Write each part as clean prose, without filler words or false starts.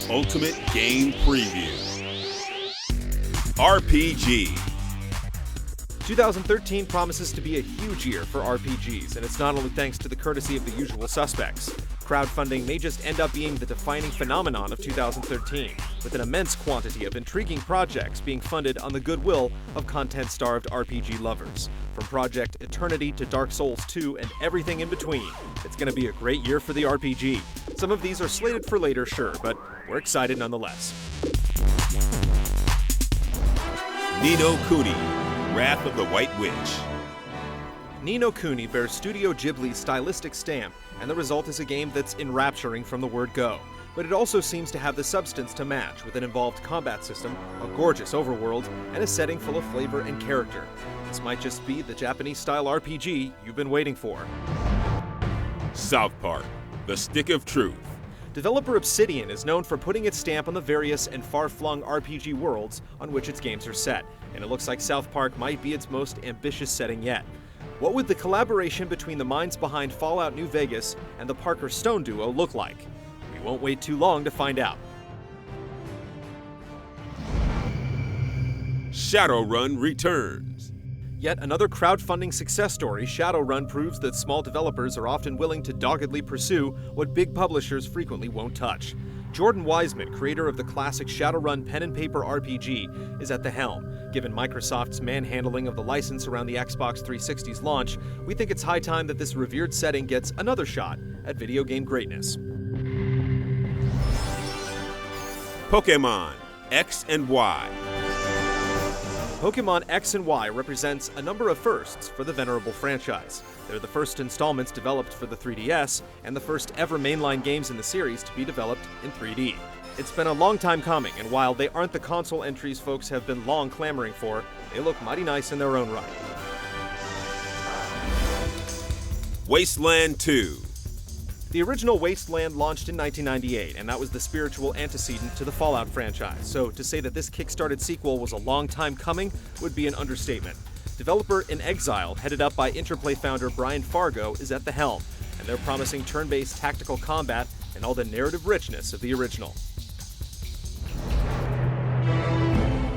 Ultimate Game Preview. RPG. 2013 promises to be a huge year for RPGs, and it's not only thanks to the courtesy of the usual suspects. Crowdfunding may just end up being the defining phenomenon of 2013, with an immense quantity of intriguing projects being funded on the goodwill of content-starved RPG lovers. From Project Eternity to Dark Souls 2 and everything in between, it's going to be a great year for the RPG. Some of these are slated for later, sure, but we're excited nonetheless. Ni no Kuni, Wrath of the White Witch. Ni no Kuni bears Studio Ghibli's stylistic stamp, and the result is a game that's enrapturing from the word go. But it also seems to have the substance to match, with an involved combat system, a gorgeous overworld, and a setting full of flavor and character. This might just be the Japanese-style RPG you've been waiting for. South Park, The Stick of Truth. Developer Obsidian is known for putting its stamp on the various and far-flung RPG worlds on which its games are set, and it looks like South Park might be its most ambitious setting yet. What would the collaboration between the minds behind Fallout New Vegas and the Parker Stone duo look like? We won't wait too long to find out. Shadowrun returns. Yet another crowdfunding success story, Shadowrun proves that small developers are often willing to doggedly pursue what big publishers frequently won't touch. Jordan Wiseman, creator of the classic Shadowrun pen and paper RPG, is at the helm. Given Microsoft's manhandling of the license around the Xbox 360's launch, we think it's high time that this revered setting gets another shot at video game greatness. Pokemon X and Y. Pokemon X and Y represents a number of firsts for the venerable franchise. They're the first installments developed for the 3DS, and the first ever mainline games in the series to be developed in 3D. It's been a long time coming, and while they aren't the console entries folks have been long clamoring for, they look mighty nice in their own right. Wasteland 2. The original Wasteland launched in 1998, and that was the spiritual antecedent to the Fallout franchise, so to say that this kickstarted sequel was a long time coming would be an understatement. Developer INXILE, headed up by Interplay founder Brian Fargo, is at the helm, and they're promising turn-based tactical combat and all the narrative richness of the original.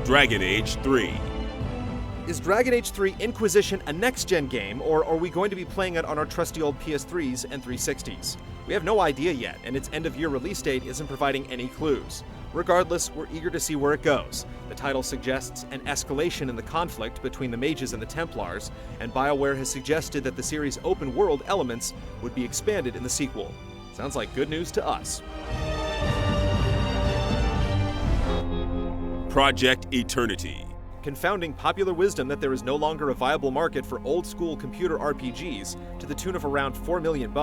Dragon Age 3. Is Dragon Age 3 Inquisition a next-gen game, or are we going to be playing it on our trusty old PS3s and 360s? We have no idea yet, and its end-of-year release date isn't providing any clues. Regardless, we're eager to see where it goes. The title suggests an escalation in the conflict between the mages and the Templars, and BioWare has suggested that the series' open-world elements would be expanded in the sequel. Sounds like good news to us. Project Eternity. Confounding popular wisdom that there is no longer a viable market for old-school computer RPGs to the tune of around $4 million,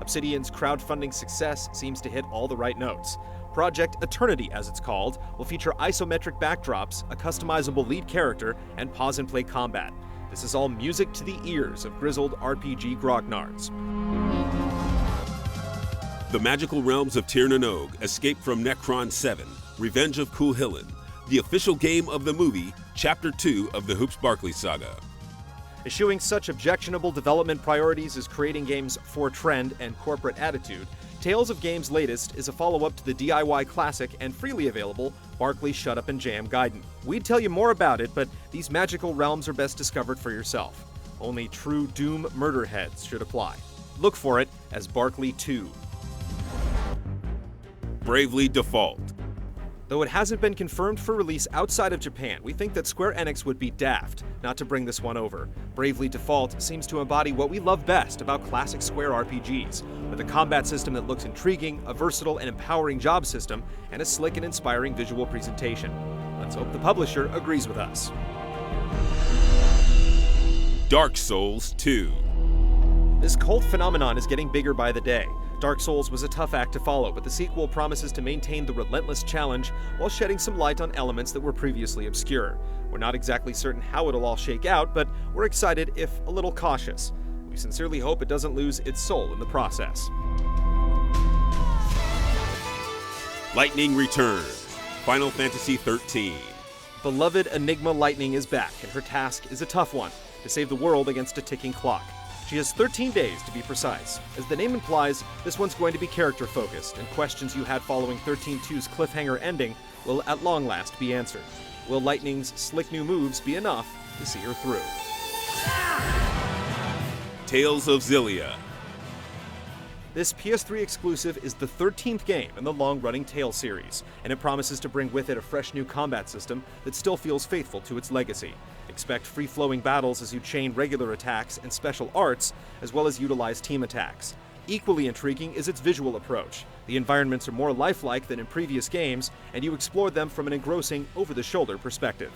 Obsidian's crowdfunding success seems to hit all the right notes. Project Eternity, as it's called, will feature isometric backdrops, a customizable lead character, and pause-and-play combat. This is all music to the ears of grizzled RPG grognards. The magical realms of Tir na Nog escape from Necron 7, Revenge of Cuchulainn, the official game of the movie, Chapter 2 of the Hoops Barkley saga. Eschewing such objectionable development priorities as creating games for trend and corporate attitude, Tales of Games' latest is a follow-up to the DIY classic and freely available Barkley Shut Up and Jam Gaiden. We'd tell you more about it, but these magical realms are best discovered for yourself. Only true Doom murder heads should apply. Look for it as Barkley 2. Bravely Default. Though it hasn't been confirmed for release outside of Japan, we think that Square Enix would be daft not to bring this one over. Bravely Default seems to embody what we love best about classic Square RPGs, with a combat system that looks intriguing, a versatile and empowering job system, and a slick and inspiring visual presentation. Let's hope the publisher agrees with us. Dark Souls 2. This cult phenomenon is getting bigger by the day. Dark Souls was a tough act to follow, but the sequel promises to maintain the relentless challenge while shedding some light on elements that were previously obscure. We're not exactly certain how it'll all shake out, but we're excited if a little cautious. We sincerely hope it doesn't lose its soul in the process. Lightning returns. Final Fantasy XIII. Beloved Enigma Lightning is back, and her task is a tough one: to save the world against a ticking clock. She has 13 days to be precise. As the name implies, this one's going to be character-focused, and questions you had following 13-2's cliffhanger ending will at long last be answered. Will Lightning's slick new moves be enough to see her through? Tales of Xillia. This PS3 exclusive is the 13th game in the long-running Tales series, and it promises to bring with it a fresh new combat system that still feels faithful to its legacy. Expect free-flowing battles as you chain regular attacks and special arts, as well as utilize team attacks. Equally intriguing is its visual approach. The environments are more lifelike than in previous games, and you explore them from an engrossing, over-the-shoulder perspective.